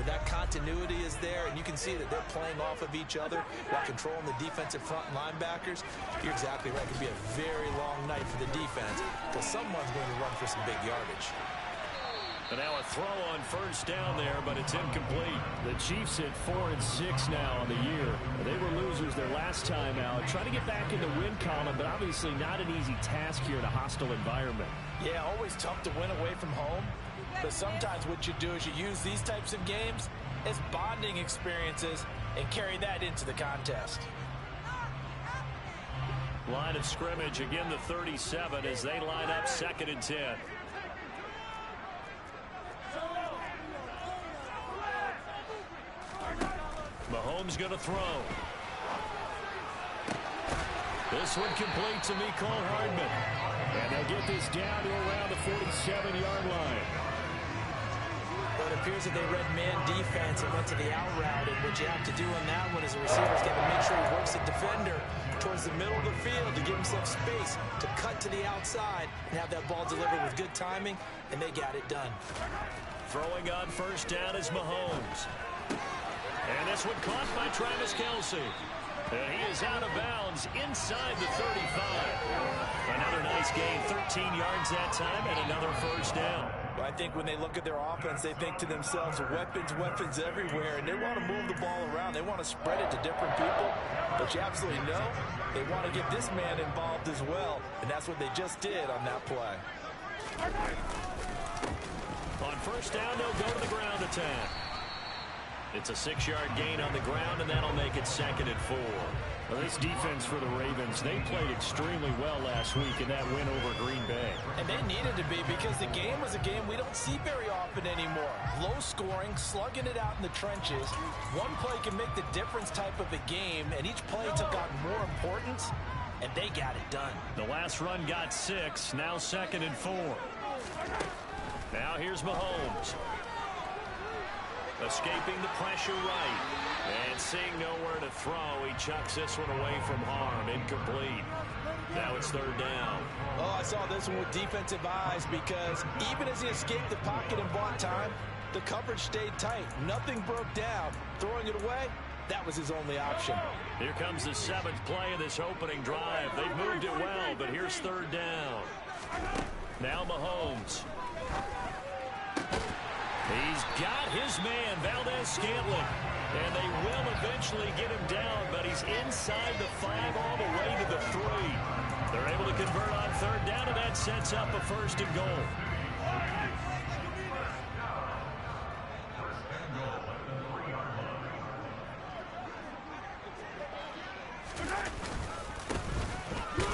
where that continuity is there, and you can see that they're playing off of each other while controlling the defensive front linebackers. You're exactly right. It could be a very long night for the defense because someone's going to run for some big yardage. And now a throw on first down there, but it's incomplete. The Chiefs at 4-6 now on the year. They were losers their last time out. Trying to get back in the win column, but obviously not an easy task here in a hostile environment. Yeah, always tough to win away from home. But sometimes what you do is you use these types of games as bonding experiences and carry that into the contest. Line of scrimmage, again the 37 as they line up 2nd and 10. Mahomes going to throw. This one complete to Mecole Hardman. And they'll get this down to around the 47-yard line. Well, it appears that they read man defense and went to the out route. And what you have to do on that one is the receiver's got to make sure he works the defender towards the middle of the field to give himself space to cut to the outside and have that ball delivered with good timing, and they got it done. Throwing on first down is Mahomes. And this one caught by Travis Kelce. And he is out of bounds inside the 35. Another nice gain, 13 yards that time, and another first down. Well, I think when they look at their offense, they think to themselves, weapons everywhere, and they want to move the ball around. They want to spread it to different people, but you absolutely know they want to get this man involved as well, and that's what they just did on that play. On first down, they'll go to the ground attack. It's a 6-yard gain on the ground, and that'll make it 2nd and 4. Well, this defense for the Ravens, they played extremely well last week in that win over Green Bay. And they needed to be because the game was a game we don't see very often anymore. Low scoring, slugging it out in the trenches. One play can make the difference type of a game, and each play took on more importance, and they got it done. The last run got 6, now 2nd and 4. Now here's Mahomes. Escaping the pressure right. And seeing nowhere to throw, he chucks this one away from harm. Incomplete. Now it's 3rd down. Oh, I saw this one with defensive eyes because even as he escaped the pocket and bought time, the coverage stayed tight. Nothing broke down. Throwing it away, that was his only option. Here comes the 7th play of this opening drive. They've moved it well, but here's 3rd down. Now Mahomes. He's got his man, Valdez-Scantling. And they will eventually get him down, but he's inside the 5 all the way to the 3. They're able to convert on 3rd down, and that sets up a 1st and goal.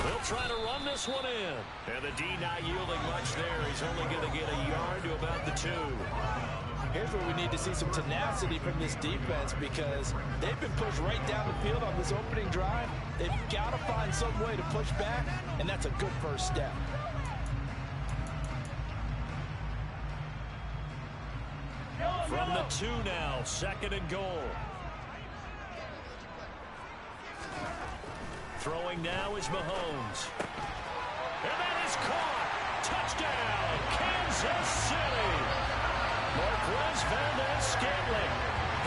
They'll try to run this one in. And the D not yielding much there. He's only going to get a yard to about the 2. Here's where we need to see some tenacity from this defense because they've been pushed right down the field on this opening drive. They've got to find some way to push back, and that's a good first step. From the 2 now, 2nd and goal. Throwing now is Mahomes. And that is caught. Touchdown, Kansas City. Marquez Valdez-Scantling,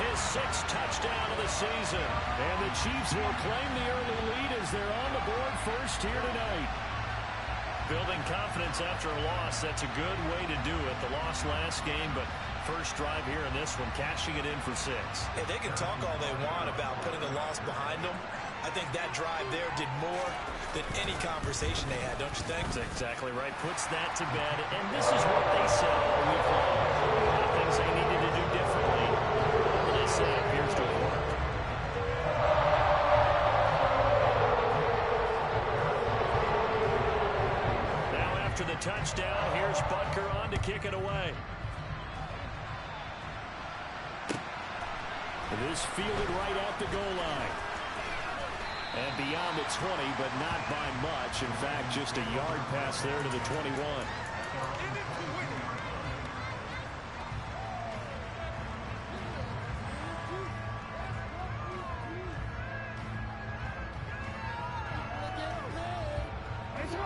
his 6th touchdown of the season. And the Chiefs will claim the early lead as they're on the board first here tonight. Building confidence after a loss, that's a good way to do it. The loss last game, but first drive here in this one, cashing it in for 6. Hey, they can talk all they want about putting a loss behind them. I think that drive there did more than any conversation they had, don't you think? That's exactly right. Puts that to bed, and this is what they said all week long. A lot of things they needed to do differently. What they say appears to have worked. Now after the touchdown, here's Butker on to kick it away. This fielded right at the goal line. And beyond the 20, but not by much. In fact, just a yard pass there to the 21.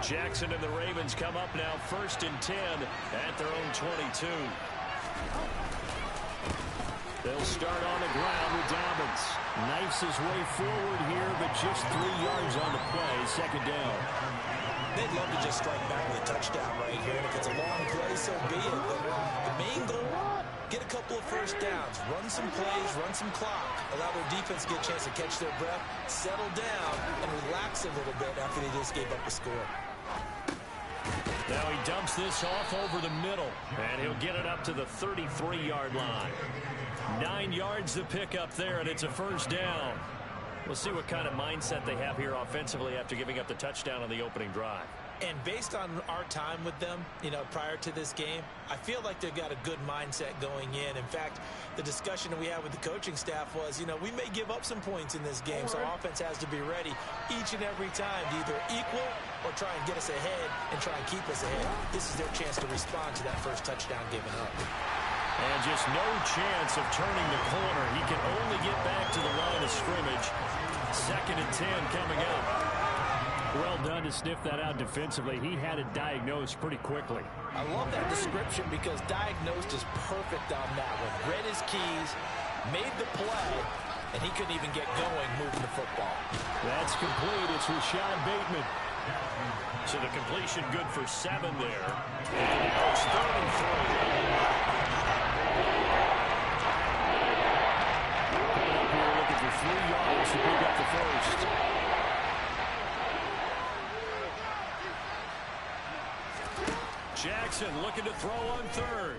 Jackson and the Ravens come up now 1st and 10 at their own 22. They'll start on the ground with Dobbins. Knifes his way forward here, but just 3 yards on the play. Second down. They'd love to just strike back with a touchdown right here. And if it's a long play, so be it. But the main goal, get a couple of first downs. Run some plays, run some clock. Allow their defense to get a chance to catch their breath, settle down, and relax a little bit after they just gave up a score. Now he dumps this off over the middle, and he'll get it up to the 33-yard line. 9 yards to pick up there, and it's a first down. We'll see what kind of mindset they have here offensively after giving up the touchdown on the opening drive. And based on our time with them, prior to this game, I feel like they've got a good mindset going in. In fact, the discussion that we had with the coaching staff was, we may give up some points in this game, so offense has to be ready each and every time to either equal or try and get us ahead and try and keep us ahead. This is their chance to respond to that first touchdown given up. And just no chance of turning the corner. He can only get back to the line of scrimmage. 2nd and 10 coming up. Well done to sniff that out defensively. He had it diagnosed pretty quickly. I love that description because diagnosed is perfect on that one. Read his keys, made the play, and he couldn't even get going moving the football. That's complete. It's Rashad Bateman. So the completion good for 7 there. It's 3rd and 3. Looking for 3 yards to pick up the first. Jackson looking to throw on 3rd.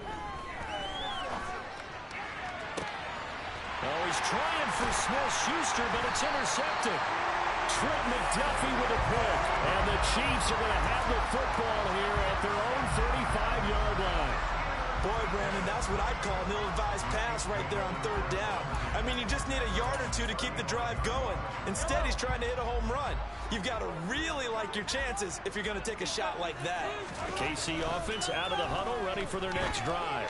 Oh, he's trying for Smith-Schuster, but it's intercepted. Trent McDuffie with a pick. And the Chiefs are going to have the football here at their own 35-yard line. Boy, Brandon, that's what I'd call an ill-advised pass right there on 3rd down. I mean, you just need a yard or two to keep the drive going. Instead, he's trying to hit a home run. You've got to really like your chances if you're going to take a shot like that. The KC offense out of the huddle, ready for their next drive.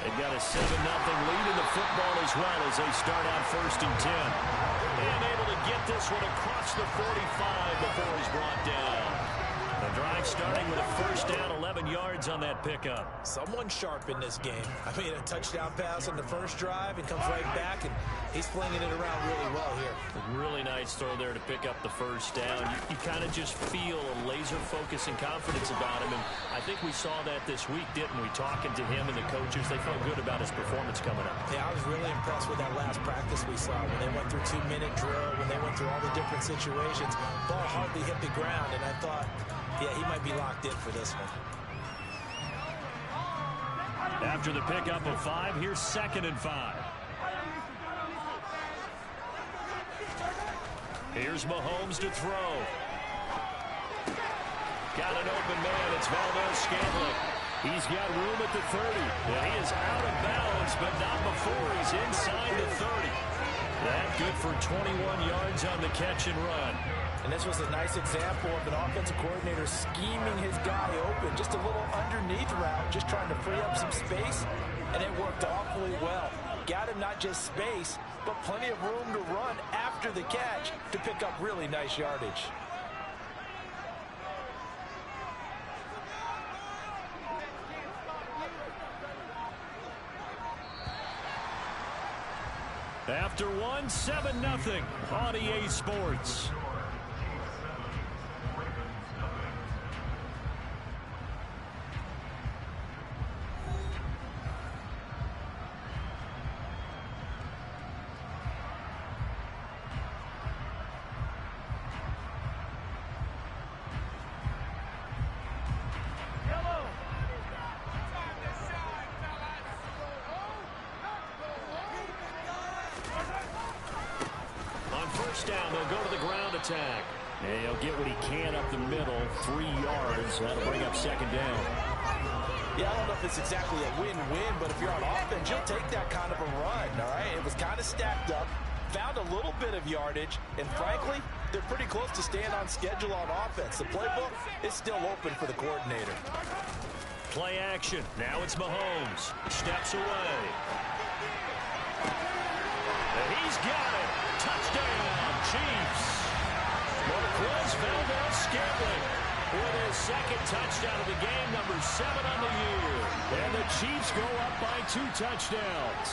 They've got a 7-0 lead in the football as well as they start out 1st and 10. And able to get this one across the 45 before he's brought down. The drive starting with a first down, 11 yards on that pickup. Someone sharp in this game. I mean, a touchdown pass on the first drive and comes right back, and he's flinging it around really well here. Really nice throw there to pick up the first down. You kind of just feel a laser focus and confidence about him, and I think we saw that this week, didn't we? Talking to him and the coaches, they felt good about his performance coming up. Yeah, I was really impressed with that last practice we saw when they went through 2-minute drill, when they went through all the different situations. Ball hardly hit the ground, and I thought, yeah, he might be locked in for this one. After the pickup of 5, here's 2nd and 5. Here's Mahomes to throw. Got an open man. It's Valdez-Scantling. He's got room at the 30. And he is out of bounds, but not before he's inside the 30. That good for 21 yards on the catch and run. And this was a nice example of an offensive coordinator scheming his guy open. Just a little underneath route, just trying to free up some space, and it worked awfully well. Got him not just space, but plenty of room to run after the catch to pick up really nice yardage. After 1, 7-0 on EA Sports. Down, they'll go to the ground attack. And he'll get what he can up the middle, 3 yards. That'll bring up 2nd down. Yeah, I don't know if it's exactly a win-win, but if you're on offense, you'll take that kind of a run, all right? It was kind of stacked up, found a little bit of yardage, and frankly, they're pretty close to staying on schedule on offense. The playbook is still open for the coordinator. Play action. Now it's Mahomes. Steps away. And he's got it. Touchdown, Chiefs. Marquez Valdez-Scantling with his 2nd touchdown of the game, number 7 on the year. And the Chiefs go up by 2 touchdowns.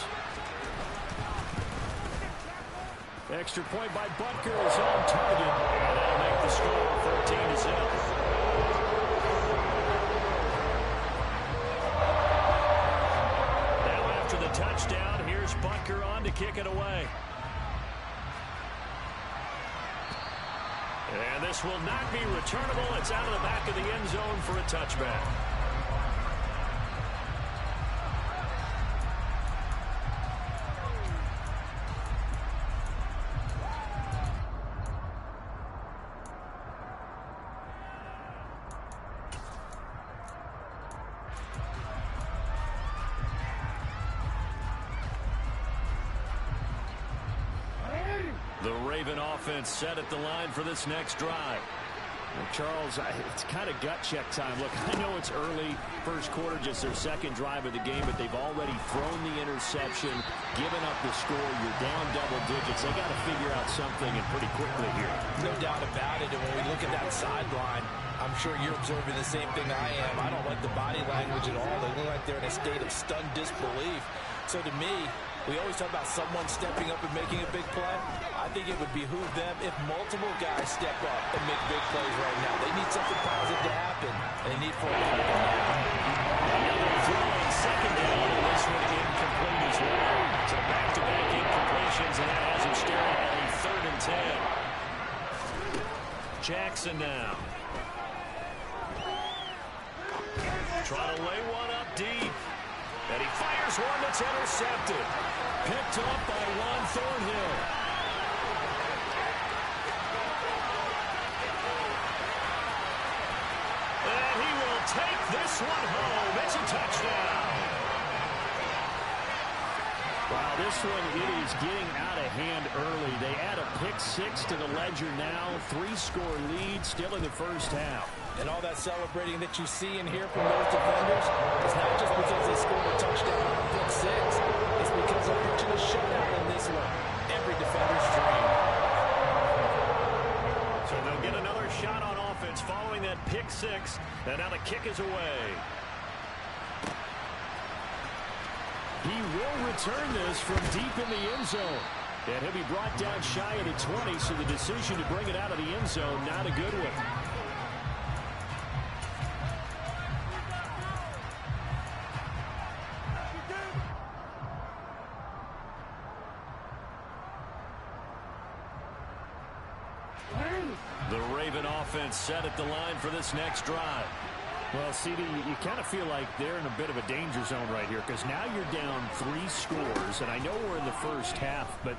Extra point by Butker is on target. And that'll make the score 13-0. After the touchdown, here's Butker on to kick it away. And this will not be returnable. It's out of the back of the end zone for a touchback. The Raven offense set at the line for this next drive. Well, Charles, it's kind of gut check time. Look, I know it's early, first quarter, just their second drive of the game, but they've already thrown the interception, given up the score. You're down double digits. They got to figure out something, and pretty quickly here. No doubt about it. And when we look at that sideline, I'm sure you're observing the same thing I am. I don't like the body language at all. They look like they're in a state of stunned disbelief. So to me, we always talk about someone stepping up and making a big play. I think it would behoove them if multiple guys step up and make big plays right now. They need something positive to happen, and they need for it to happen now. Another throw on second down, and this one incomplete as well. So back-to-back incompletions, and that has him staring at a 3rd and 10. Jackson now. Trying to lay one up deep. And he fires one that's intercepted. Picked up by Juan Thornhill. And he will take this one home. It's a touchdown. Wow, this one, it is getting out of hand early. They add a pick 6 to the ledger now. 3-score lead still in the first half. And all that celebrating that you see and hear from those defenders is not just because they scored a touchdown on pick 6. It's because they're pitching a shutout in this one. Every defender's dream. So they'll get another shot on offense following that pick 6. And now the kick is away. He will return this from deep in the end zone. And he'll be brought down shy of the 20, so the decision to bring it out of the end zone, not a good one. The Raven offense set at the line for this next drive. Well, CD, you kind of feel like they're in a bit of a danger zone right here because now you're down 3 scores, and I know we're in the first half, but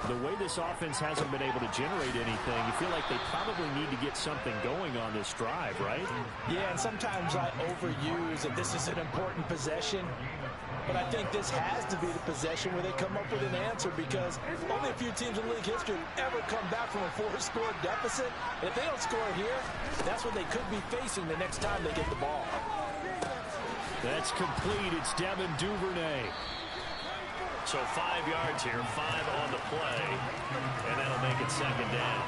the way this offense hasn't been able to generate anything, you feel like they probably need to get something going on this drive, right? Yeah, and sometimes I overuse that this is an important possession. But I think this has to be the possession where they come up with an answer because only a few teams in league history ever come back from a 4-score deficit. And if they don't score here, that's what they could be facing the next time they get the ball. That's complete. It's Devin Duvernay. So 5 yards here, 5 on the play, and that'll make it second down.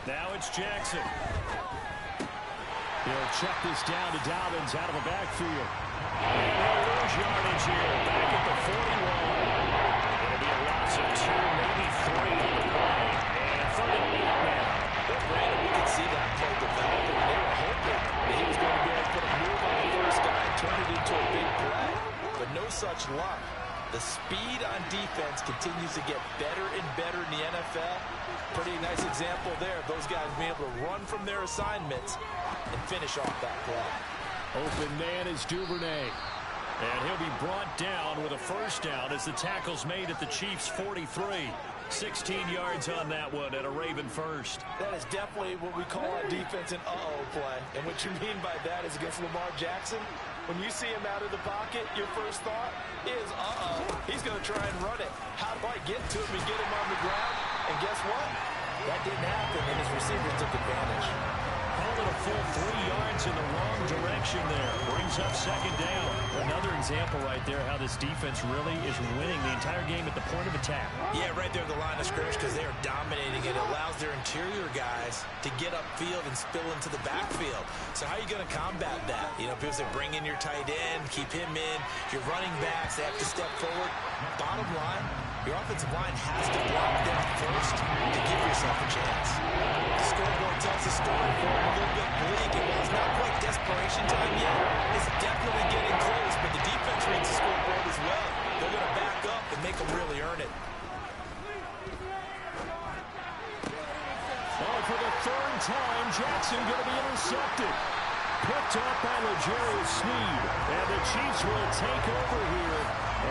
Now it's Jackson. He'll check this down to Dobbins out of the backfield. And he'll lose yardage here, back at the 41. It'll be a loss of 2, maybe 3 on the play. And 3rd and 8 now. Well, Brandon, we could see that play developing. They were hoping that he was going to be able to put a move on the first guy and turn it into a big play. But no such luck. The speed on defense continues to get better and better in the NFL. Pretty nice example there of those guys being able to run from their assignments and finish off that play. Open man is Duvernay. And he'll be brought down with a first down as the tackle's made at the Chiefs' 43. 16 yards on that one and a Raven first. That is definitely what we call on defense an uh-oh play. And what you mean by that is against Lamar Jackson, when you see him out of the pocket, your first thought is, uh-oh, he's going to try and run it. How do I get to him and get him on the ground? And guess what? That didn't happen, and his receivers took advantage. opponent a full 3 yards in the wrong direction there. Brings up second down. Another example right there how this defense really is winning the entire game at the point of attack. Yeah, right there at the line of scrimmage because they are dominating. It allows their interior guys to get upfield and spill into the backfield. So how are you going to combat that? You know, people say bring in your tight end, keep him in. Your running backs, they have to step forward. Bottom line, your offensive line has to block them first to give yourself a chance. The scoreboard tells the story for a little bit bleak. And while it's not quite desperation time yet, it's definitely getting close. But the defense reads the scoreboard as well. They're going to back up and make them really earn it. Oh, for the third time, Jackson going to be intercepted. Picked up by L'Jarius Sneed. And the Chiefs will take over here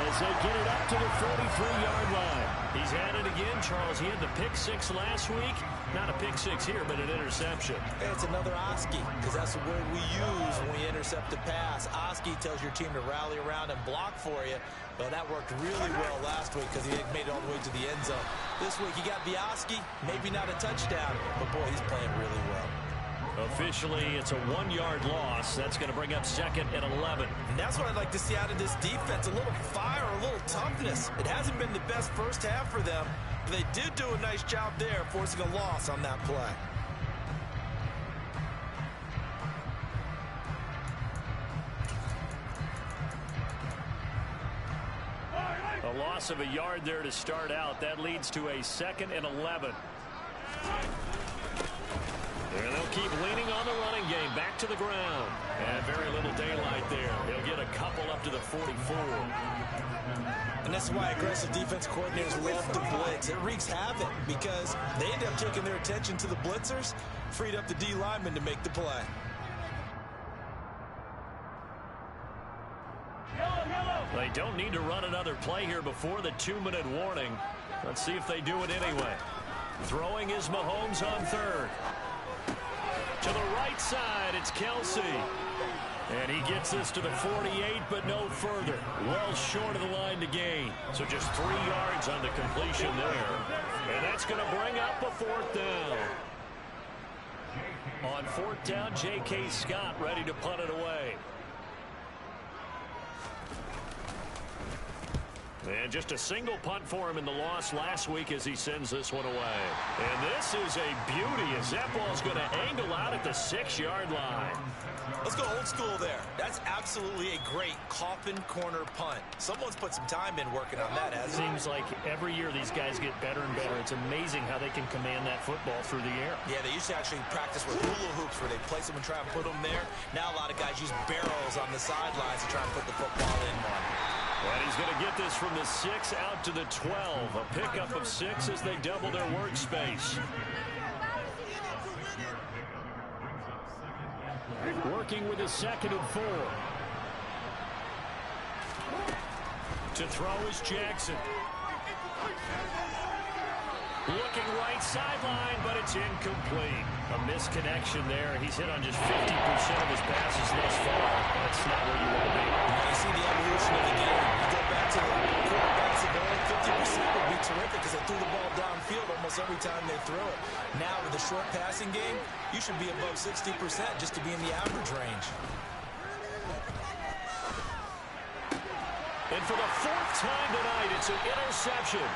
as they get it up to the 43-yard line. He's at it again, Charles. He had the pick six last week. Not a pick six here, but an interception. Hey, it's another Oski, because that's the word we use when we intercept a pass. Oski tells your team to rally around and block for you. Well, that worked really well last week because he made it all the way to the end zone. This week, you got Oski, maybe not a touchdown, but boy, he's playing really well. Officially, it's a 1-yard loss. That's going to bring up second and 11. And that's what I'd like to see out of this defense. A little fire, a little toughness. It hasn't been the best first half for them, but they did do a nice job there, forcing a loss on that play. A loss of a yard there to start out. That leads to a second and 11. And they'll keep leaning on the running game. Back to the ground. And very little daylight there. He'll get a couple up to the 44. And that's why aggressive defense coordinators love to blitz. It wreaks havoc because they end up taking their attention to the blitzers, freed up the D lineman to make the play. They don't need to run another play here before the 2-minute warning. Let's see if they do it anyway. Throwing is Mahomes on third. To the right side, it's Kelsey. And he gets this to the 48, but no further. Well short of the line to gain. So just 3 yards on the completion there. And that's going to bring up a fourth down. On fourth down, J.K. Scott ready to punt it away. And just a single punt for him in the loss last week as he sends this one away. And this is a beauty as that ball's going to angle out at the 6-yard line. Let's go old school there. That's absolutely a great coffin corner punt. Someone's put some time in working on that, hasn't it? Seems like every year these guys get better and better. It's amazing how they can command that football through the air. Yeah, they used to actually practice with hula hoops where they place them and try and put them there. Now a lot of guys use barrels on the sidelines to try and put the football in one. And he's going to get this from the 6 out to the 12. A pickup of 6 as they double their workspace. Working with a 2nd and 4. To throw is Jackson. Looking right sideline, but it's incomplete. A misconnection there. He's hit on just 50% of his passes thus far. That's not where you want to be. You see the evolution of the game. You go back to the quarterbacks that only 50% would be terrific because they threw the ball downfield almost every time they throw it. Now with the short passing game, you should be above 60% just to be in the average range. And for the 4th time tonight, it's an interception.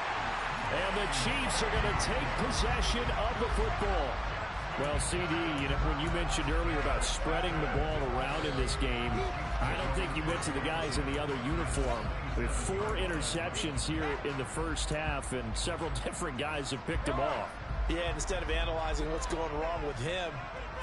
And the Chiefs are going to take possession of the football. Well, CD, you know, when you mentioned earlier about spreading the ball around in this game, I don't think you meant to the guys in the other uniform. With 4 interceptions here in the first half, and several different guys have picked him off. Yeah, instead of analyzing what's going wrong with him,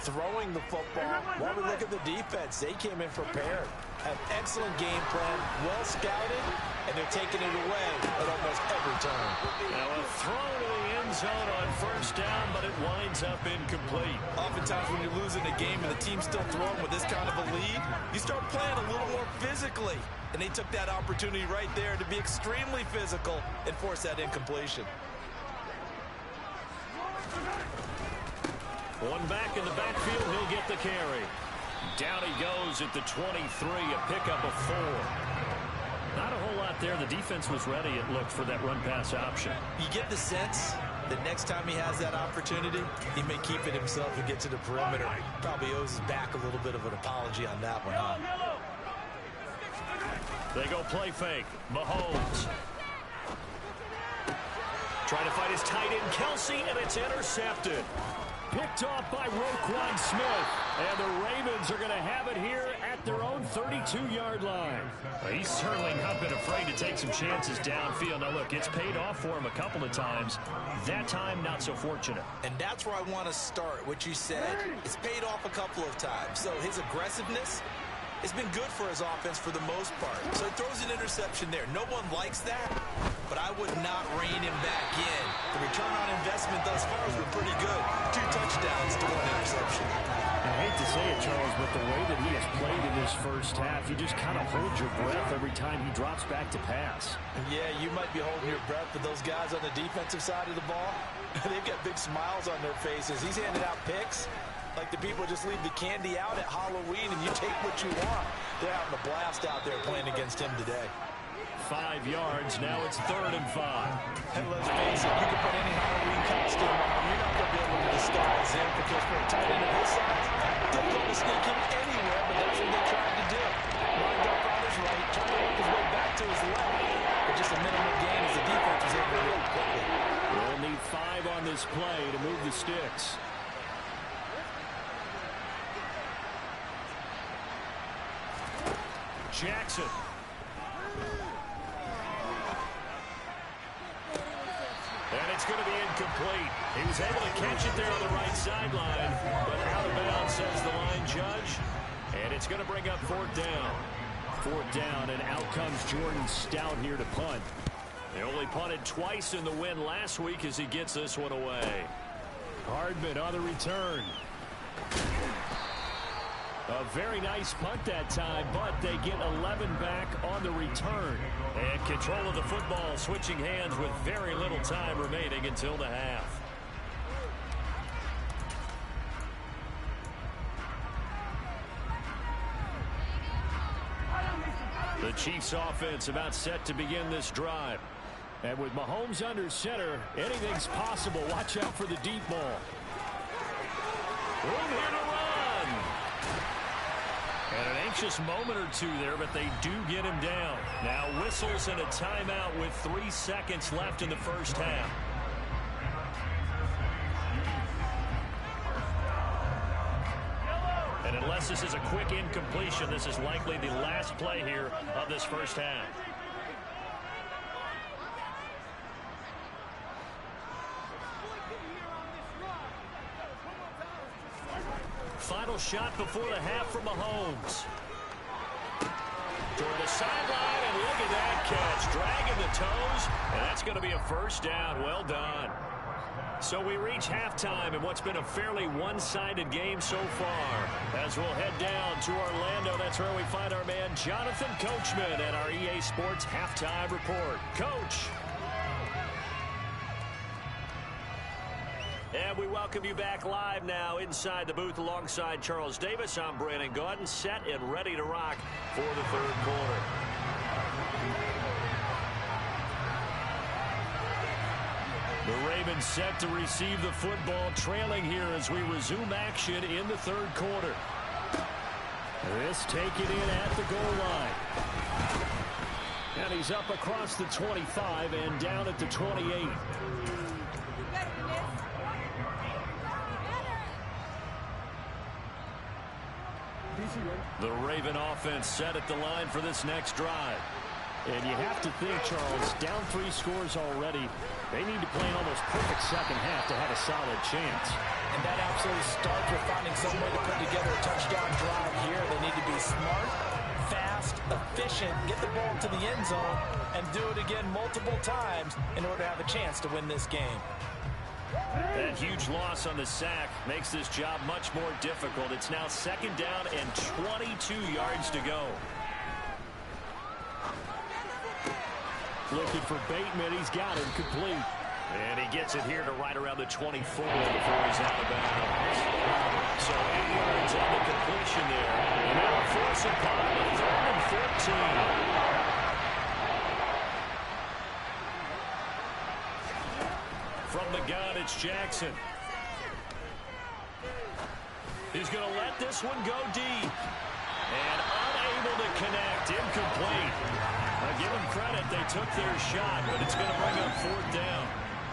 throwing the football, while we look at the defense, they came in prepared. An excellent game plan, well scouted, and they're taking it away at almost every turn. Now a throw to the end zone on first down, but it winds up incomplete. Oftentimes when you're losing a game and the team's still throwing with this kind of a lead, you start playing a little more physically. And they took that opportunity right there to be extremely physical and force that incompletion. One back in the backfield, he'll get the carry. Down he goes at the 23, a pickup of 4. Not a whole lot there. The defense was ready, it looked, for that run-pass option. You get the sense The next time he has that opportunity, he may keep it himself and get to the perimeter. Probably owes his back a little bit of an apology on that one, huh? They go play fake. Mahomes. Trying to find his tight end, Kelsey, and it's intercepted. Picked off by Roquan Smith. And the Ravens are going to have it here at their own 32-yard line. He's certainly not been afraid to take some chances downfield. Now, look, it's paid off for him a couple of times. That time, not so fortunate. And that's where I want to start, what you said. It's paid off a couple of times. So his aggressiveness has been good for his offense for the most part. So he throws an interception there. No one likes that, but I would not rein him back in. The return on investment thus far has been pretty good. 2 touchdowns to 1 interception. I hate to say it, Charles, but the way that he has played in this first half, you just kind of hold your breath every time he drops back to pass. Yeah, you might be holding your breath, but those guys on the defensive side of the ball, they've got big smiles on their faces. He's handed out picks like the people just leave the candy out at Halloween and you take what you want. They're having a blast out there playing against him today. 5 yards. Now it's 3rd and 5. And let's face it, you can put any Halloween costume on. You're not going to be able to disguise him because for a tight end of his size, difficult to sneak him anywhere, but that's what they tried to do. Lined up on his right, trying to work his way back to his left. But just a minimal gain as the defense was able to react quickly. We'll need 5 on this play to move the sticks. Jackson. And it's going to be incomplete. He was able to catch it there on the right sideline, but out of bounds, says the line judge. And it's going to bring up 4th down. 4th down, and out comes Jordan Stout here to punt. They only punted twice in the win last week as he gets this one away. Hardman on the return. A very nice punt that time, but they get 11 back on the return. And control of the football switching hands with very little time remaining until the half. The Chiefs offense about set to begin this drive. And with Mahomes under center, anything's possible. Watch out for the deep ball. Room here to run. And an anxious moment or two there, but they do get him down. Now whistles and a timeout with 3 seconds left in the first half. And unless this is a quick incompletion, this is likely the last play here of this first half. Final shot before the half from Mahomes. Toward the sideline, and look at that catch. Dragging the toes, and that's going to be a first down. Well done. So we reach halftime in what's been a fairly one-sided game so far. As we'll head down to Orlando, that's where we find our man Jonathan Coachman at our EA Sports Halftime Report. Coach. And we welcome you back live now inside the booth alongside Charles Davis. I'm Brandon Gaudin, set and ready to rock for the 3rd quarter. The Ravens set to receive the football, trailing here as we resume action in the 3rd quarter. This taken in at the goal line. And he's up across the 25 and down at the 28. The Raven offense set at the line for this next drive. And you have to think, Charles, down 3 scores already. They need to play an almost perfect second half to have a solid chance. And that absolutely starts with finding some way to put together a touchdown drive here. They need to be smart, fast, efficient, get the ball to the end zone, and do it again multiple times in order to have a chance to win this game. That huge loss on the sack makes this job much more difficult. It's now 2nd down and 22 yards to go. Looking for Bateman. He's got him complete. And he gets it here to right around the 24 before he's out of bounds. So 8 yards on the completion there. And now a force and punt with 3rd and 14. From the gun, it's Jackson. He's going to let this one go deep. And unable to connect. Incomplete. I give them credit. They took their shot, but it's going to bring up 4th down.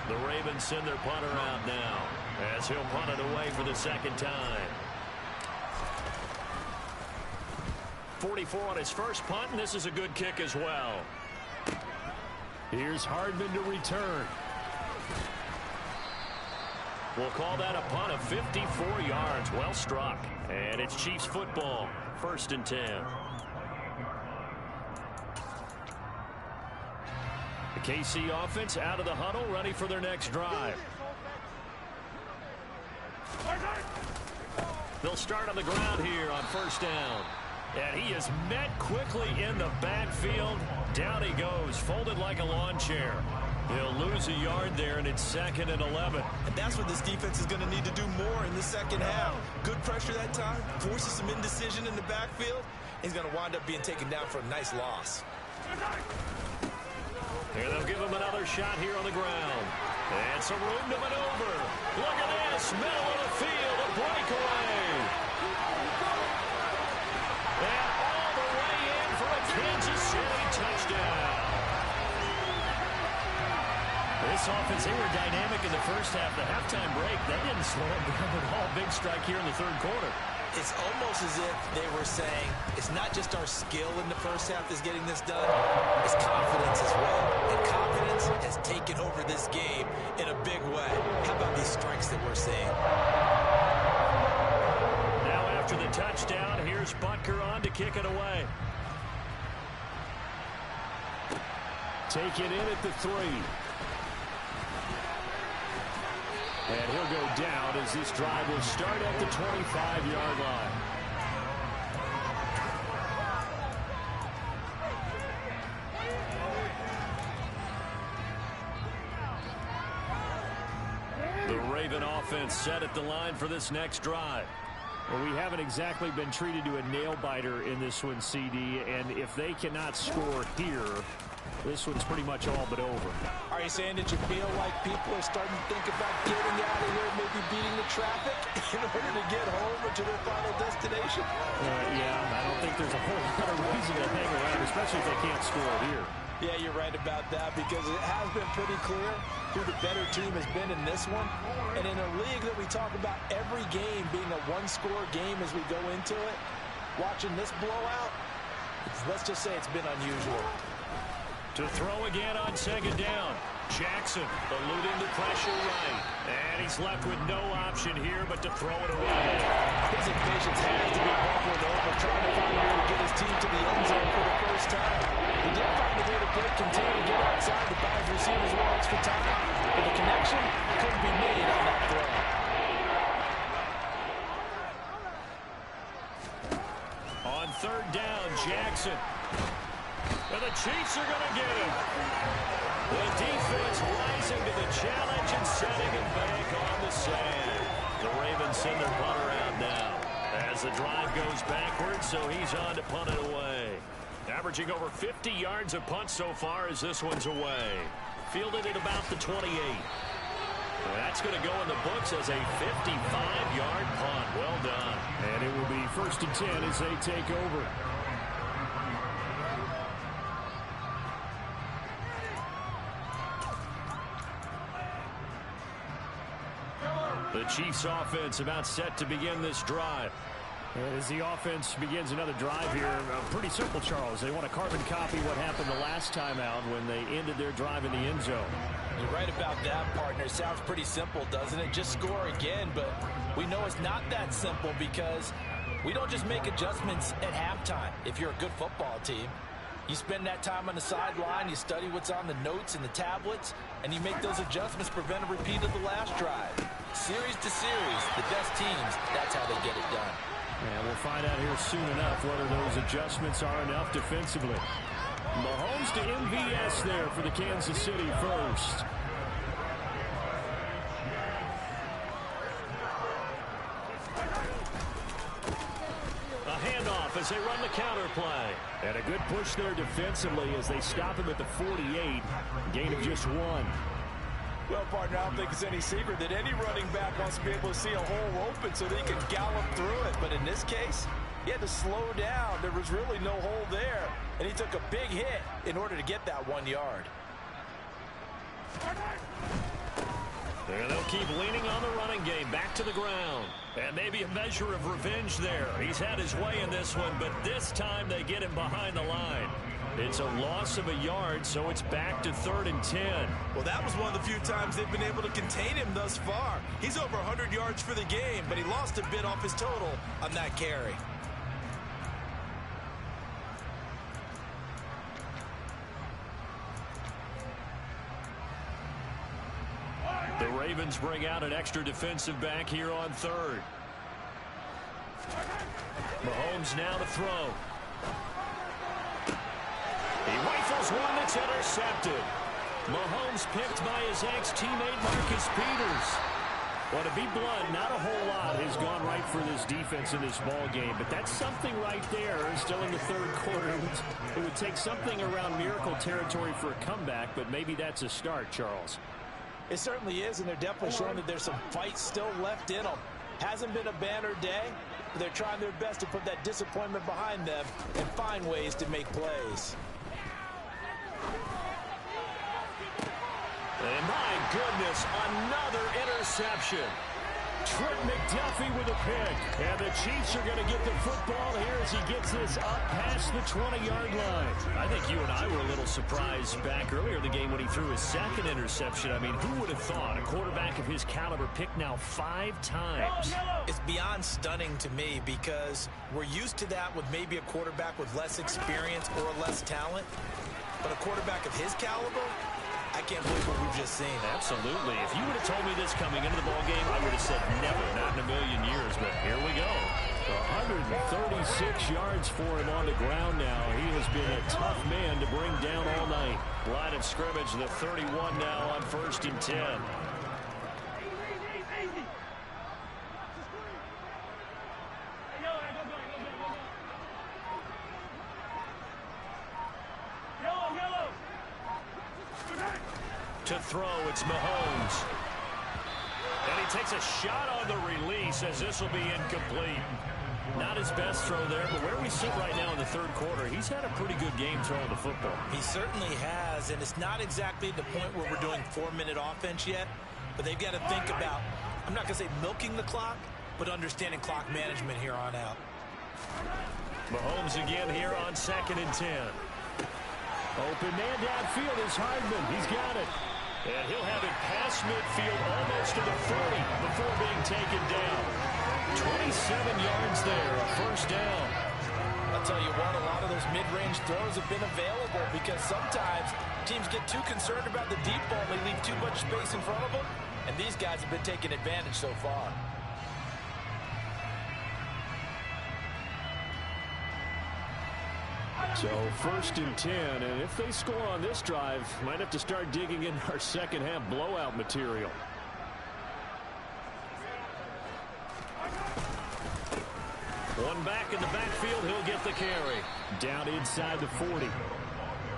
The Ravens send their punter out now as he'll punt it away for the second time. 44 on his first punt, and this is a good kick as well. Here's Hardman to return. We'll call that a punt of 54 yards. Well struck. And it's Chiefs football. 1st and 10. The KC offense out of the huddle, ready for their next drive. They'll start on the ground here on 1st down. And he is met quickly in the backfield. Down he goes, folded like a lawn chair. They'll lose a yard there, and it's 2nd and 11. And that's what this defense is going to need to do more in the second half. Good pressure that time, forces some indecision in the backfield. He's going to wind up being taken down for a nice loss. And they'll give him another shot here on the ground. And some room to maneuver. Look at this, middle of the field, a breakaway. And all the way in for a Kansas City touchdown. This offense, they were dynamic in the first half. The halftime break, that didn't slow them down at all. Big strike here in the 3rd quarter. It's almost as if they were saying, it's not just our skill in the first half that's getting this done, it's confidence as well. And confidence has taken over this game in a big way. How about these strikes that we're seeing? Now after the touchdown, here's Butker on to kick it away. Take it in at the 3. And he'll go down as this drive will start at the 25-yard line. The Raven offense set at the line for this next drive. Well, we haven't exactly been treated to a nail-biter in this one, CD, and if they cannot score here, this one's pretty much all but over. Are you saying that you feel like people are starting to think about getting out of here, maybe beating the traffic in order to get home or to their final destination? Yeah, I don't think there's a whole lot of reason to hang around, especially if they can't score here. Yeah, you're right about that because it has been pretty clear who the better team has been in this one. And in a league that we talk about every game being a one-score game as we go into it, watching this blowout, let's just say it's been unusual. To throw again on 2nd down. Jackson eluding the pressure right. And he's left with no option here but to throw it away. His impatience has to be buckled over, trying to find a way to get his team to the end zone for the first time. He did find a way to break contain and get outside the bounds receivers one extra time. But the connection couldn't be made on that throw. On 3rd down, Jackson. And the Chiefs are going to get him. The defense rising to the challenge and setting him back on the sand. The Ravens send their punter out now as the drive goes backwards, so he's on to punt it away. Averaging over 50 yards a punt so far as this one's away. Fielded at about the 28. That's going to go in the books as a 55-yard punt. Well done. And it will be 1st and 10 as they take over. The Chiefs offense about set to begin this drive. As the offense begins another drive here, pretty simple, Charles. They want to carbon copy what happened the last time out when they ended their drive in the end zone. You're right about that, partner. Sounds pretty simple, doesn't it? Just score again, but we know it's not that simple because we don't just make adjustments at halftime. If you're a good football team, you spend that time on the sideline, you study what's on the notes and the tablets, and you make those adjustments, prevent a repeat of the last drive. Series to series, the best teams, that's how they get it done. And we'll find out here soon enough whether those adjustments are enough defensively. Mahomes to MVS there for the Kansas City first. A handoff as they run the counter play. And a good push there defensively as they stop him at the 48. Gain of just 1. Well, partner, I don't think it's any secret that any running back wants to be able to see a hole open so that he can gallop through it. But in this case, he had to slow down. There was really no hole there, and he took a big hit in order to get that 1 yard. And they'll keep leaning on the running game, back to the ground. And maybe a measure of revenge there. He's had his way in this one, but this time they get him behind the line. It's a loss of a yard, so it's back to 3rd and 10. Well, that was one of the few times they've been able to contain him thus far. He's over 100 yards for the game, but he lost a bit off his total on that carry. The Ravens bring out an extra defensive back here on 3rd. Mahomes now to throw. He rifles one that's intercepted. Mahomes picked by his ex-teammate Marcus Peters. Well, to be blunt, not a whole lot has gone right for this defense in this ball game, but that's something right there. Still in the 3rd quarter. It would take something around miracle territory for a comeback, but maybe that's a start, Charles. It certainly is, and they're definitely showing that there's some fight still left in them. Hasn't been a banner day, but they're trying their best to put that disappointment behind them and find ways to make plays. And my goodness, another interception. Trent McDuffie with a pick. And the Chiefs are going to get the football here as he gets this up past the 20-yard line. I think you and I were a little surprised back earlier in the game when he threw his 2nd interception. I mean, who would have thought a quarterback of his caliber picked now 5 times? It's beyond stunning to me because we're used to that with maybe a quarterback with less experience or less talent. But a quarterback of his caliber, I can't believe what we've just seen. Absolutely. If you would have told me this coming into the ballgame, I would have said never, not in a million years. But here we go. 136 yards for him on the ground now. He has been a tough man to bring down all night. Line of scrimmage, the 31 now on 1st and 10. To throw, it's Mahomes. And he takes a shot on the release as this will be incomplete. Not his best throw there, but where we sit right now in the 3rd quarter, he's had a pretty good game throwing the football. He certainly has, and it's not exactly the point where we're doing 4-minute offense yet, but they've got to think about, I'm not going to say milking the clock, but understanding clock management here on out. Mahomes again here on 2nd and 10. Open man downfield is Hardman. He's got it. And he'll have it past midfield almost to the 40 before being taken down. 27 yards there, a 1st down. I'll tell you what, a lot of those mid-range throws have been available because sometimes teams get too concerned about the deep ball and they leave too much space in front of them, and these guys have been taking advantage so far. So 1st and 10, and if they score on this drive, might have to start digging in our 2nd half blowout material. One back in the backfield, he'll get the carry. Down inside the 40.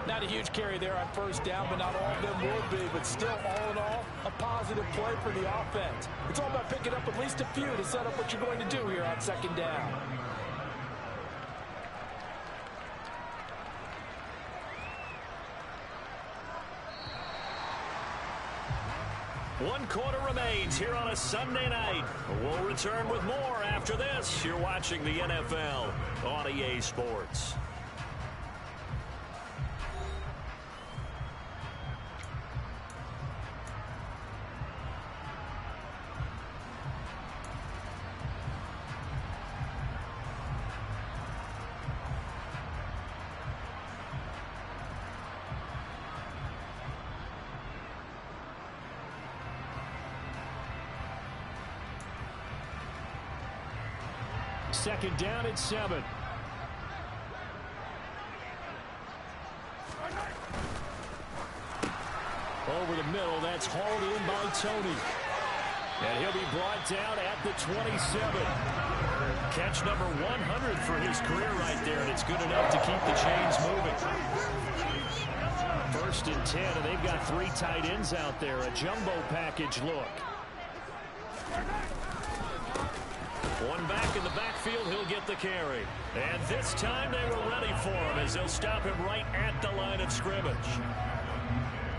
Not a huge carry there on 1st down, but not all of them will be. But still, all in all, a positive play for the offense. It's all about picking up at least a few to set up what you're going to do here on 2nd down. One quarter remains here on a Sunday night. We'll return with more after this. You're watching the NFL on EA Sports. Second down at 7. Over the middle, that's hauled in by Tony. And he'll be brought down at the 27. Catch number 100 for his career right there, and it's good enough to keep the chains moving. 1st and 10, and they've got 3 tight ends out there. A jumbo package look. One back in the backfield, he'll get the carry. And this time they were ready for him as they'll stop him right at the line of scrimmage.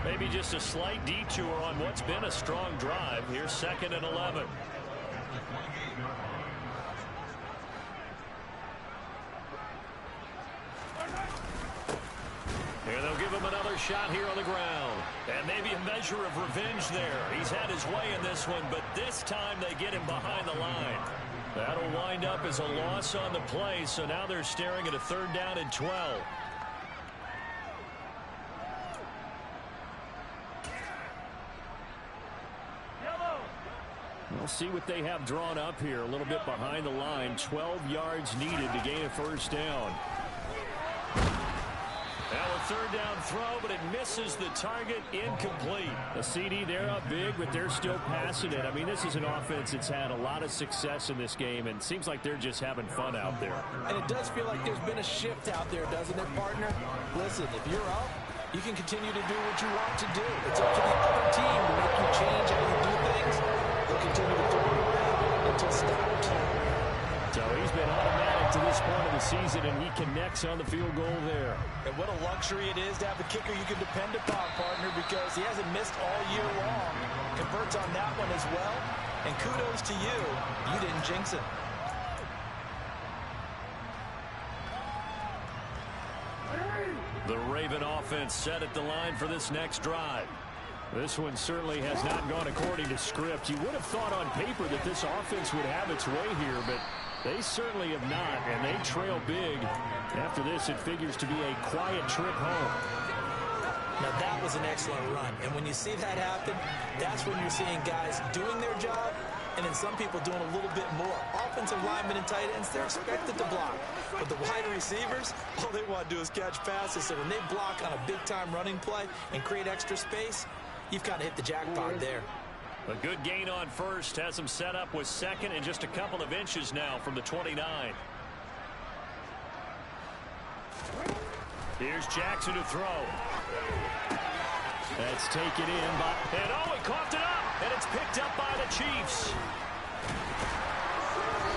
Maybe just a slight detour on what's been a strong drive. Here's 2nd and 11. Here they'll give him another shot here on the ground. And maybe a measure of revenge there. He's had his way in this one, but this time they get him behind the line. That'll wind up as a loss on the play, so now they're staring at a 3rd down and 12. We'll see what they have drawn up here. A little bit behind the line. 12 yards needed to gain a 1st down. Now a 3rd down throw, but it misses the target. Incomplete. The CD, they're up big, but they're still passing it. I mean, this is an offense that's had a lot of success in this game, and it seems like they're just having fun out there. And it does feel like there's been a shift out there, doesn't it, partner? Listen, if you're up, you can continue to do what you want to do. It's up to the other team to make you change how you do things. They'll continue to throw it around until stopped. So he's been automatic to this point of the season, and he connects on the field goal there. And what a luxury it is to have a kicker you can depend upon, partner, because he hasn't missed all year long. Converts on that one as well. And kudos to you. You didn't jinx it. The Raven offense set at the line for this next drive. This one certainly has not gone according to script. You would have thought on paper that this offense would have its way here, but they certainly have not, and they trail big. After this, it figures to be a quiet trip home. Now, that was an excellent run, and when you see that happen, that's when you're seeing guys doing their job, and then some people doing a little bit more. Offensive linemen and tight ends, they're expected to block. But the wide receivers, all they want to do is catch passes. So when they block on a big-time running play and create extra space, you've kind of hit the jackpot there. A good gain on 1st has him set up with 2nd and just a couple of inches now from the 29. Here's Jackson to throw. That's taken in by... And oh, he coughed it up! And it's picked up by the Chiefs.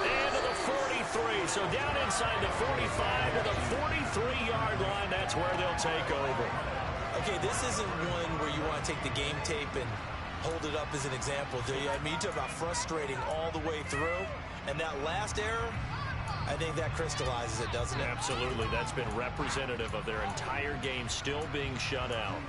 And to the 43. So down inside the 45 to the 43-yard line. That's where they'll take over. Okay, this isn't one where you want to take the game tape and hold it up as an example, do you? I mean, you talk about frustrating all the way through. And that last error, I think that crystallizes it, doesn't it? Absolutely. That's been representative of their entire game still being shut out.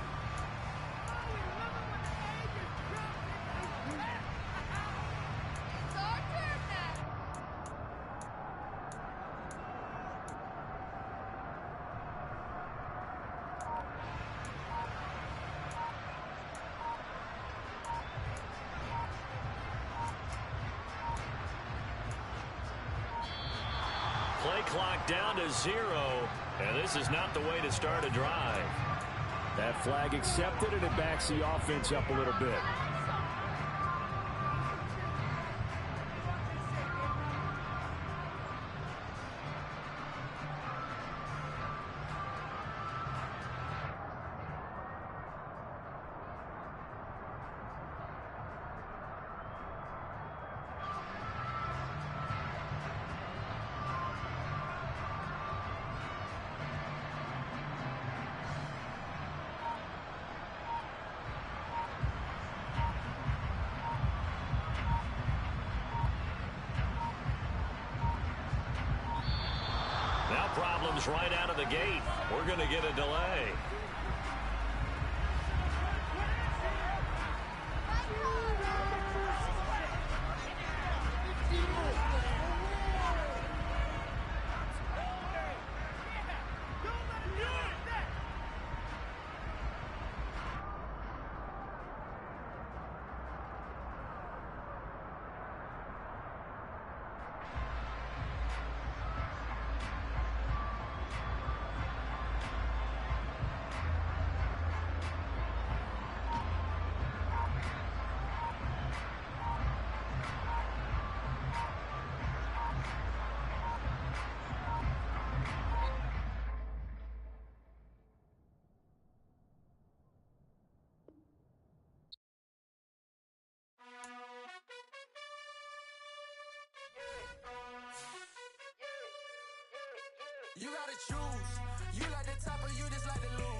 Play clock down to 0, and this is not the way to start a drive. That flag accepted, and it backs the offense up a little bit. Now problems right out of the gate. We're going to get a delay. You gotta choose. You like the top or you just like to lose.